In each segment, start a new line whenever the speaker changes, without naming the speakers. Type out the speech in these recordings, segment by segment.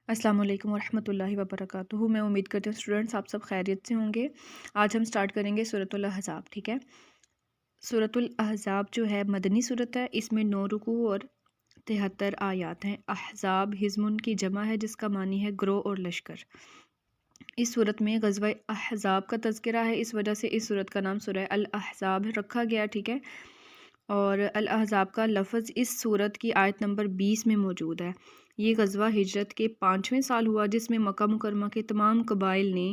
السلام علیکم ورحمۃ اللہ وبرکاتہ۔ میں امید کرتی ہوں اسٹوڈنٹس آپ سب خیریت سے ہوں گے۔ آج ہم سٹارٹ کریں گے سورۃ الاحزاب، ٹھیک ہے۔ سورۃ الاحزاب جو ہے مدنی سورت ہے، اس میں 9 رکوع اور 73 آیات ہیں۔ احزاب حزم کی جمع ہے جس کا معنی ہے گروہ اور لشکر۔ اس صورت میں غزوہ احزاب کا تذکرہ ہے، اس وجہ سے اس صورت کا نام سورہ الاحزاب رکھا گیا، ٹھیک ہے۔ اور الاحزاب کا لفظ اس صورت کی آیت نمبر 20 میں موجود ہے۔ یہ غزوہ ہجرت کے 5ویں سال ہوا جس میں مکہ مکرمہ کے تمام قبائل نے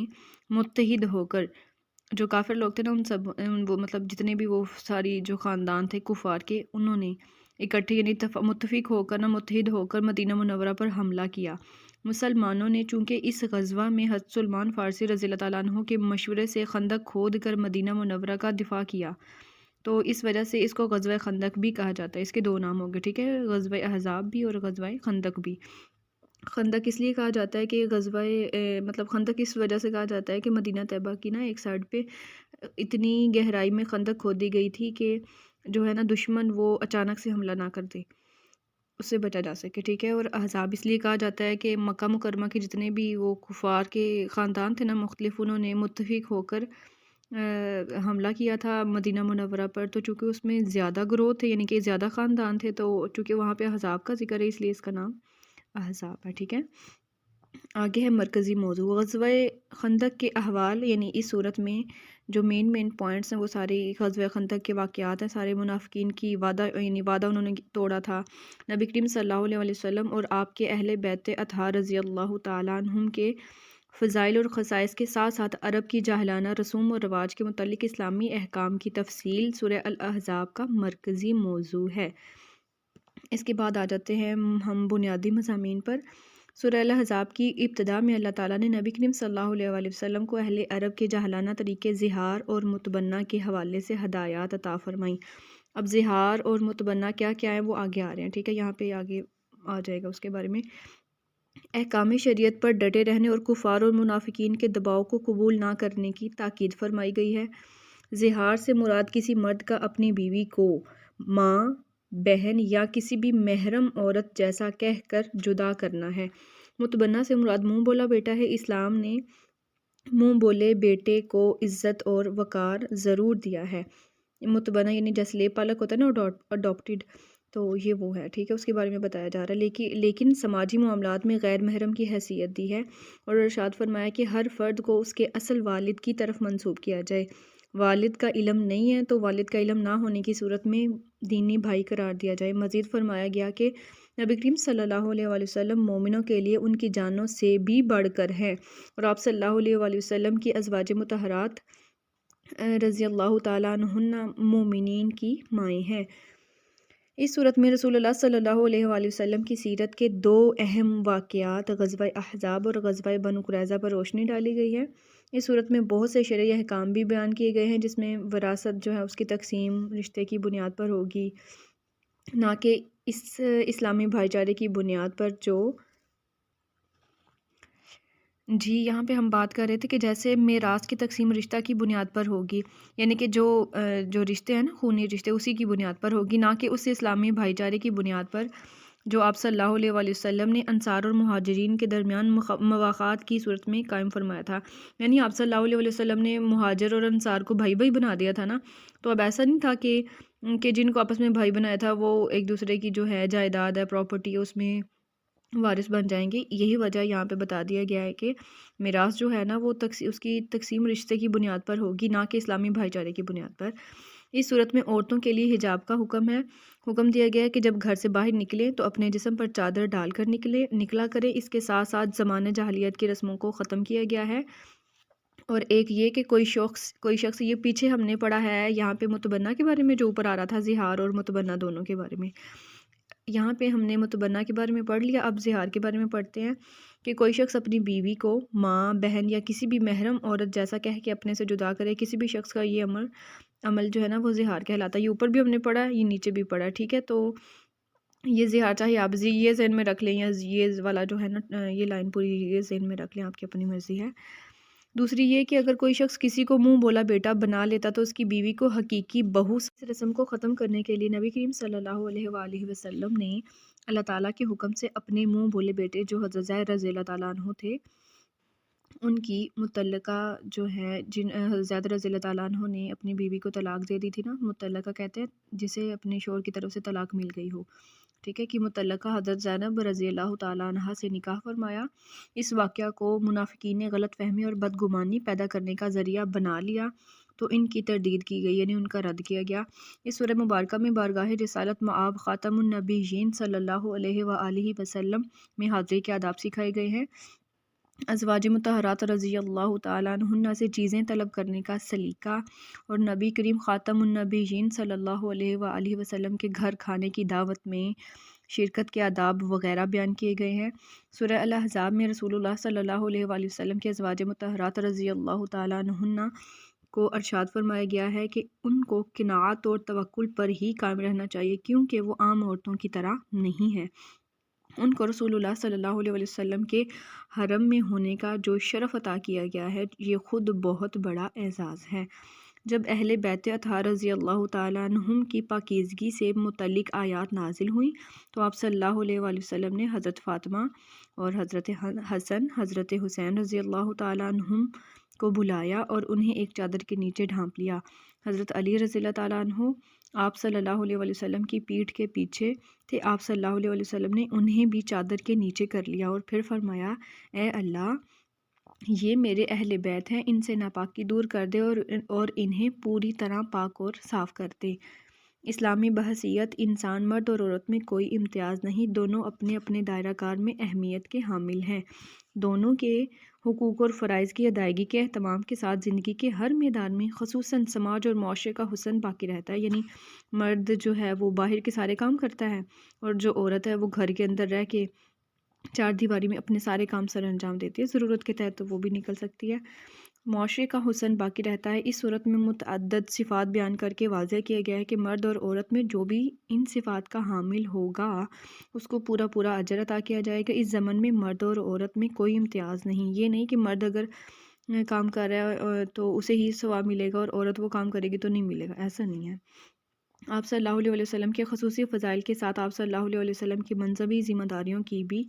متحد ہو کر، جو کافر لوگ تھے نا، وہ مطلب جتنے بھی وہ ساری جو خاندان تھے کفار کے، انہوں نے اکٹھے یعنی متفق ہو کر متحد ہو کر مدینہ منورہ پر حملہ کیا۔ مسلمانوں نے چونکہ اس غزوہ میں حضرت سلمان فارسی رضی اللہ تعالیٰ عنہ کے مشورے سے خندق کھود کر مدینہ منورہ کا دفاع کیا، تو اس وجہ سے اس کو غزوہ خندق بھی کہا جاتا ہے۔ اس کے 2 نام ہو گئے، ٹھیک ہے، غزوہ احزاب بھی اور غزوہ خندق بھی۔ خندق اس لیے کہا جاتا ہے کہ غزوہ مطلب خندق اس وجہ سے کہا جاتا ہے کہ مدینہ طیبہ کی نا ایک سائڈ پہ اتنی گہرائی میں خندق کھودی گئی تھی کہ جو ہے نا دشمن وہ اچانک سے حملہ نہ کر دے، اس سے بچا جا سکے، ٹھیک ہے۔ اور احزاب اس لیے کہا جاتا ہے کہ مکہ مکرمہ کے جتنے بھی وہ کفار کے خاندان تھے نا مختلف، انہوں نے متفق ہو کر حملہ کیا تھا مدینہ منورہ پر، تو چونکہ اس میں زیادہ گروہ تھے یعنی کہ زیادہ خاندان تھے، تو چونکہ وہاں پہ احزاب کا ذکر ہے اس لیے اس کا نام احزاب ہے، ٹھیک ہے۔ آگے ہے مرکزی موضوع غزوہ خندق کے احوال، یعنی اس صورت میں جو مین پوائنٹس ہیں وہ سارے غزوہ خندق کے واقعات ہیں۔ سارے منافقین کی وعدہ انہوں نے توڑا تھا، نبی کریم صلی اللہ علیہ وسلم اور آپ کے اہل بیت اطہار رضی اللہ تعالیٰ عنہم کے فضائل اور خصائص کے ساتھ ساتھ عرب کی جاہلانہ رسوم و رواج کے متعلق اسلامی احکام کی تفصیل سورہ الاحزاب کا مرکزی موضوع ہے۔ اس کے بعد آ جاتے ہیں ہم بنیادی مضامین پر۔ سورہ الاحزاب کی ابتدا میں اللہ تعالیٰ نے نبی کریم صلی اللہ علیہ وسلم کو اہل عرب کے جاہلانہ طریقے زہار اور متبنہ کے حوالے سے ہدایات عطا فرمائیں۔ اب زہار اور متبنہ کیا کیا ہے وہ آگے آ رہے ہیں، ٹھیک ہے، یہاں پہ آگے آ جائے گا اس کے بارے میں۔ احکام شریعت پر ڈٹے رہنے اور کفار اور منافقین کے دباؤ کو قبول نہ کرنے کی تاکید فرمائی گئی ہے۔ زہار سے مراد کسی مرد کا اپنی بیوی کو ماں، بہن یا کسی بھی محرم عورت جیسا کہہ کر جدا کرنا ہے۔ متبنہ سے مراد منہ بولا بیٹا ہے۔ اسلام نے منہ بولے بیٹے کو عزت اور وقار ضرور دیا ہے۔ متبنہ یعنی جیسے لے پالک ہوتا ہے نا، اڈاپٹیڈ، تو یہ وہ ہے، ٹھیک ہے، اس کے بارے میں بتایا جا رہا ہے۔ لیکن سماجی معاملات میں غیر محرم کی حیثیت دی ہے اور ارشاد فرمایا کہ ہر فرد کو اس کے اصل والد کی طرف منسوب کیا جائے۔ والد کا علم نہیں ہے تو والد کا علم نہ ہونے کی صورت میں دینی بھائی قرار دیا جائے۔ مزید فرمایا گیا کہ نبی کریم صلی اللہ علیہ وسلم مومنوں کے لیے ان کی جانوں سے بھی بڑھ کر ہیں، اور آپ صلی اللہ علیہ وسلم کی ازواج مطہرات رضی اللہ تعالیٰ عنہن مومنین کی مائیں ہیں۔ اس صورت میں رسول اللہ صلی اللہ علیہ وآلہ وسلم کی سیرت کے 2 اہم واقعات غزوہ احزاب اور غزوہ بنو قریظہ پر روشنی ڈالی گئی ہے۔ اس صورت میں بہت سے شرعی احکام بھی بیان کیے گئے ہیں، جس میں وراثت جو ہے اس کی تقسیم رشتے کی بنیاد پر ہوگی، نہ کہ اس اسلامی بھائی چارے کی بنیاد پر جی یہاں پہ ہم بات کر رہے تھے کہ جیسے میراث کی تقسیم رشتہ کی بنیاد پر ہوگی، یعنی کہ جو رشتے ہیں نا، خونی رشتے، اسی کی بنیاد پر ہوگی، نہ کہ اس اسلامی بھائی چارے کی بنیاد پر جو آپ صلی اللہ علیہ وآلہ وسلم نے انصار اور مہاجرین کے درمیان مواخات کی صورت میں قائم فرمایا تھا۔ یعنی آپ صلی اللہ علیہ وسلم نے مہاجر اور انصار کو بھائی بھائی بنا دیا تھا نا، تو اب ایسا نہیں تھا کہ جن کو آپس میں بھائی بنایا تھا وہ ایک دوسرے کی جو ہے جائیداد ہے، پراپرٹی ہے، اس میں وارث بن جائیں گے۔ یہی وجہ یہاں پہ بتا دیا گیا ہے کہ میراث جو ہے نا وہ اس کی تقسیم رشتے کی بنیاد پر ہوگی، نہ کہ اسلامی بھائی چارے کی بنیاد پر۔ اس صورت میں عورتوں کے لیے حجاب کا حکم دیا گیا ہے کہ جب گھر سے باہر نکلیں تو اپنے جسم پر چادر ڈال کر نکلا کریں۔ اس کے ساتھ ساتھ زمانہ جاہلیت کی رسموں کو ختم کیا گیا ہے۔ اور ایک یہ کہ کوئی شخص یہ پیچھے ہم نے پڑھا ہے یہاں پہ متبنہ کے بارے میں جو اوپر آ رہا تھا، زہار اور متبنہ دونوں کے بارے میں، یہاں پہ ہم نے متبنہ کے بارے میں پڑھ لیا، اب زہار کے بارے میں پڑھتے ہیں کہ کوئی شخص اپنی بیوی کو ماں، بہن یا کسی بھی محرم عورت جیسا کہہ کے اپنے سے جدا کرے۔ کسی بھی شخص کا یہ عمل جو ہے نا وہ زہار کہلاتا ہے۔ یہ اوپر بھی ہم نے پڑھا، یہ نیچے بھی پڑھا، ٹھیک ہے۔ تو یہ زہار چاہے آپ یہ ذہن میں رکھ لیں یا یہ والا جو ہے نا یہ لائن پوری یہ ذہن میں رکھ لیں، آپ کی اپنی مرضی ہے۔ دوسری یہ کہ اگر کوئی شخص کسی کو منہ بولا بیٹا بنا لیتا تو اس کی بیوی کو حقیقی بہو، اس رسم کو ختم کرنے کے لیے نبی کریم صلی اللہ علیہ وآلہ وسلم نے اللہ تعالیٰ کے حکم سے اپنے منہ بولے بیٹے جو حضرت زید رضی اللہ تعالیٰ عنہ تھے ان کی متعلقہ جو ہے جن حضرت زید رضی اللہ تعالیٰ عنہ نے اپنی بیوی کو طلاق دے دی تھی نا، متعلقہ کہتے ہیں جسے اپنے شوہر کی طرف سے طلاق مل گئی ہو، ٹھیک ہے، کہ متعلقہ حضرت زینب رضی اللہ تعالیٰ عنہ سے نکاح فرمایا۔ اس واقعہ کو منافقین نے غلط فہمی اور بدگمانی پیدا کرنے کا ذریعہ بنا لیا تو ان کی تردید کی گئی، یعنی ان کا رد کیا گیا۔ اس سورہ مبارکہ میں بارگاہ رسالت مآب خاتم النبیین صلی اللہ علیہ وآلہ وسلم میں حاضری کے آداب سکھائے گئے ہیں۔ ازواج مطہرات رضی اللہ تعالیٰ عنہن سے چیزیں طلب کرنے کا سلیقہ اور نبی کریم خاتم النبیین صلی اللہ علیہ وآلہ وسلم کے گھر کھانے کی دعوت میں شرکت کے آداب وغیرہ بیان کیے گئے ہیں۔ سورہ الاحزاب میں رسول اللہ صلی اللہ علیہ وآلہ وسلم کے ازواج مطہرات رضی اللہ تعالیٰ عنہن کو ارشاد فرمایا گیا ہے کہ ان کو قناعت اور توکل پر ہی قائم رہنا چاہیے، کیونکہ وہ عام عورتوں کی طرح نہیں ہے۔ ان کو رسول اللہ صلی اللہ علیہ وسلم کے حرم میں ہونے کا جو شرف عطا کیا گیا ہے یہ خود بہت بڑا اعزاز ہے۔ جب اہل بیت اطہار رضی اللہ تعالیٰ عنہم کی پاکیزگی سے متعلق آیات نازل ہوئیں تو آپ صلی اللہ علیہ وآلہ وسلم نے حضرت فاطمہ اور حضرت حسن حضرت حسین رضی اللہ تعالیٰ عنہم کو بلایا اور انہیں ایک چادر کے نیچے ڈھانپ لیا۔ حضرت علی رضی اللہ تعالیٰ عنہ آپ صلی اللہ علیہ وآلہ وسلم کی پیٹھ کے پیچھے تھے، آپ صلی اللہ علیہ وآلہ وسلم نے انہیں بھی چادر کے نیچے کر لیا اور پھر فرمایا، اے اللہ، یہ میرے اہل بیت ہیں، ان سے ناپاکی دور کر دے اور انہیں پوری طرح پاک اور صاف کر دے۔ اسلامی بحیثیت انسان مرد اور عورت میں کوئی امتیاز نہیں، دونوں اپنے اپنے دائرہ کار میں اہمیت کے حامل ہیں۔ دونوں کے حقوق اور فرائض کی ادائیگی کے اہتمام کے ساتھ زندگی کے ہر میدان میں خصوصاً سماج اور معاشرے کا حسن باقی رہتا ہے، یعنی مرد جو ہے وہ باہر کے سارے کام کرتا ہے اور جو عورت ہے وہ گھر کے اندر رہ کے چار دیواری میں اپنے سارے کام سر انجام دیتی ہے، ضرورت کے تحت تو وہ بھی نکل سکتی ہے۔ معاشرے کا حسن باقی رہتا ہے۔ اس صورت میں متعدد صفات بیان کر کے واضح کیا گیا ہے کہ مرد اور عورت میں جو بھی ان صفات کا حامل ہوگا اس کو پورا پورا اجر عطا کیا جائے گا۔ اس زمن میں مرد اور عورت میں کوئی امتیاز نہیں، یہ نہیں کہ مرد اگر کام کر رہا ہے تو اسے ہی ثواب ملے گا اور عورت وہ کام کرے گی تو نہیں ملے گا، ایسا نہیں ہے۔ آپ صلی اللہ علیہ وسلم کے خصوصی فضائل کے ساتھ آپ صلی اللہ علیہ وسلم کی منصبی ذمہ داریوں کی بھی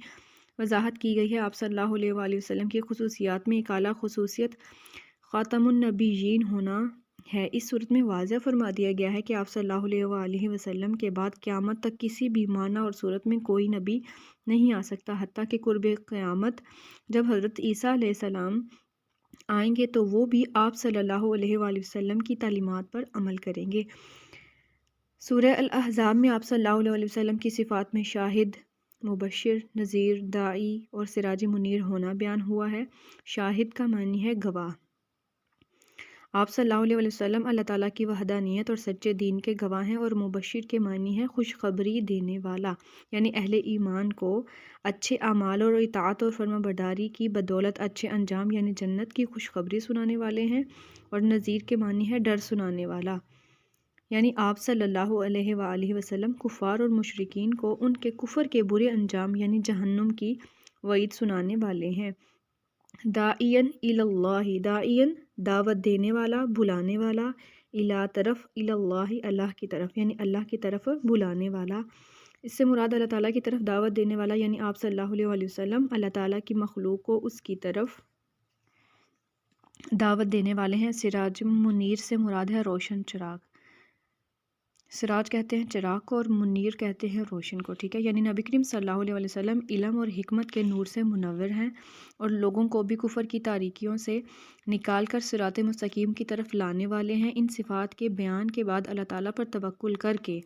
وضاحت کی گئی ہے۔ آپ صلی اللہ علیہ وآلہ وسلم کی خصوصیات میں ایک اعلیٰ خصوصیت خاتم النبیین ہونا ہے۔ اس صورت میں واضح فرما دیا گیا ہے کہ آپ صلی اللہ علیہ وآلہ وسلم کے بعد قیامت تک کسی بھی معنی اور صورت میں کوئی نبی نہیں آ سکتا، حتیٰ کہ قرب قیامت جب حضرت عیسیٰ علیہ السلام آئیں گے تو وہ بھی آپ صلی اللہ علیہ وآلہ وسلم کی تعلیمات پر عمل کریں گے۔ سورہ الاحزاب میں آپ صلی اللہ علیہ وسلم کی صفات میں شاہد، مبشر، نذیر، داعی اور سراج منیر ہونا بیان ہوا ہے۔ شاہد کا معنی ہے گواہ۔ آپ صلی اللہ علیہ وسلم اللہ تعالیٰ کی وحدانیت اور سچے دین کے گواہ ہیں، اور مبشر کے معنی ہے خوشخبری دینے والا، یعنی اہل ایمان کو اچھے اعمال اور اطاعت اور فرما برداری کی بدولت اچھے انجام یعنی جنت کی خوشخبری سنانے والے ہیں۔ اور نذیر کے معنی ہے ڈر سنانے والا، یعنی آپ صلی اللہ علیہ وآلہ وسلم کفار اور مشرکین کو ان کے کفر کے برے انجام یعنی جہنم کی وعید سنانے والے ہیں۔ داعین الی اللہ، داعین دعوت دینے والا، بلانے والا، الی طرف، الی اللہ اللہ کی طرف، یعنی اللہ کی طرف بلانے والا۔ اس سے مراد اللہ تعالیٰ کی طرف دعوت دینے والا یعنی آپ صلی اللہ علیہ وآلہ وسلم اللہ تعالیٰ کی مخلوق کو اس کی طرف دعوت دینے والے ہیں۔ سراج منیر سے مراد ہے روشن چراغ۔ سراج کہتے ہیں چراغ کو اور منیر کہتے ہیں روشن کو، ٹھیک ہے، یعنی نبی کریم صلی اللہ علیہ وآلہ وسلم علم اور حکمت کے نور سے منور ہیں اور لوگوں کو بھی کفر کی تاریکیوں سے نکال کر صراط مستقیم کی طرف لانے والے ہیں۔ ان صفات کے بیان کے بعد اللہ تعالیٰ پر توکل کر کے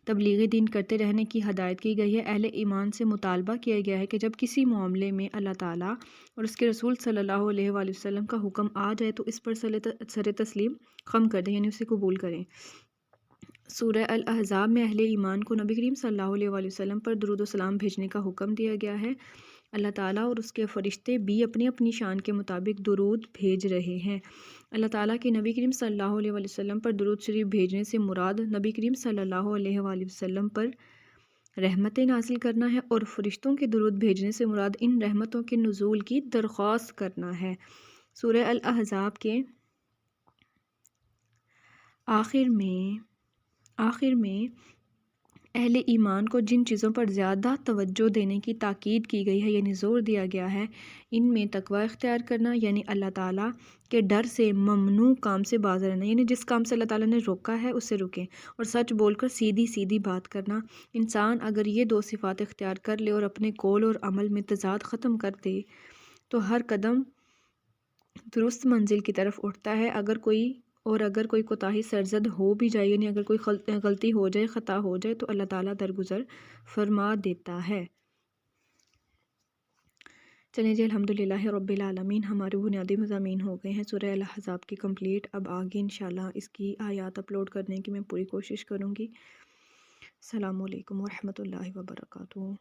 تبلیغ دین کرتے رہنے کی ہدایت کی گئی ہے۔ اہل ایمان سے مطالبہ کیا گیا ہے کہ جب کسی معاملے میں اللہ تعالیٰ اور اس کے رسول صلی اللہ علیہ وآلہ وسلم کا حکم آ جائے تو اس پر سر تسلیم خم کر دیں، یعنی اسے قبول کریں۔ سورہ الاحزاب میں اہل ایمان کو نبی کریم صلی اللہ علیہ وآلہ وسلم پر درود و سلام بھیجنے کا حکم دیا گیا ہے۔ اللہ تعالیٰ اور اس کے فرشتے بھی اپنی اپنی شان کے مطابق درود بھیج رہے ہیں۔ اللہ تعالیٰ کے نبی کریم صلی اللہ علیہ وآلہ وسلم پر درود شریف بھیجنے سے مراد نبی کریم صلی اللہ علیہ وآلہ وسلم پر رحمتیں نازل کرنا ہے، اور فرشتوں کے درود بھیجنے سے مراد ان رحمتوں کے نزول کی درخواست کرنا ہے۔ سورہ الاحزاب کے آخر میں اہل ایمان کو جن چیزوں پر زیادہ توجہ دینے کی تاکید کی گئی ہے یعنی زور دیا گیا ہے، ان میں تقوی اختیار کرنا یعنی اللہ تعالیٰ کے ڈر سے ممنوع کام سے باز رہنا، یعنی جس کام سے اللہ تعالیٰ نے روکا ہے اس سے رکیں، اور سچ بول کر سیدھی سیدھی بات کرنا۔ انسان اگر یہ دو صفات اختیار کر لے اور اپنے قول اور عمل میں تضاد ختم کر دے تو ہر قدم درست منزل کی طرف اٹھتا ہے۔ اگر کوئی کوتاہی سرزد ہو بھی جائے، یعنی اگر کوئی غلطی ہو جائے، خطا ہو جائے، تو اللہ تعالیٰ درگزر فرما دیتا ہے۔ چلیں جی، الحمدللہ رب العالمین، ہمارے بنیادی مضامین ہو گئے ہیں سورہ الاحزاب کی کمپلیٹ۔ اب آگے انشاءاللہ اس کی آیات اپلوڈ کرنے کی میں پوری کوشش کروں گی۔ السلام علیکم ورحمۃ اللہ وبرکاتہ۔